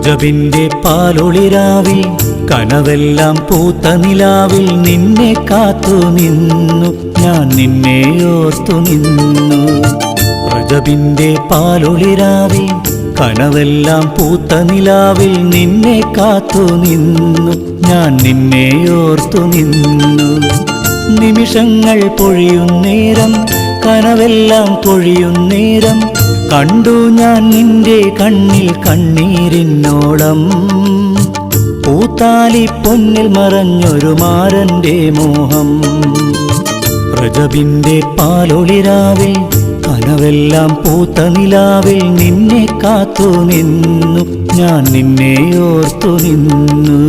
റജബിന്റെ പാലൊളിരാവിൽ കനവെല്ലാം പൂത്ത നിലാവിൽ നിന്നെ കാത്തു നിന്നു ഞാൻ നിന്നെ ഓർത്തു നിന്നു. റജബിന്റെ പാലൊളിരാവിൽ കനവെല്ലാം പൂത്ത നിലാവിൽ നിന്നെ കാത്തു നിന്നു ഞാൻ നിന്നെ ഓർത്തു നിന്നു. നിമിഷങ്ങൾ പൊഴിയുന്നേരം കനവെല്ലാം പൊഴിയുന്നേരം കണ്ടു ഞാൻ നിന്റെ കണ്ണിൽ കണ്ണീരിന്നോളം. പൂത്താലി പൊന്നിൽ മറഞ്ഞൊരു മാരന്റെ മോഹം. റജബിന്റെ പാലൊളിരാവിൽ കനവെല്ലാം പൂത്ത നിലാവിൽ നിന്നെ കാത്തു നിന്നു ഞാൻ നിന്നെ ഓർത്തു നിന്നു.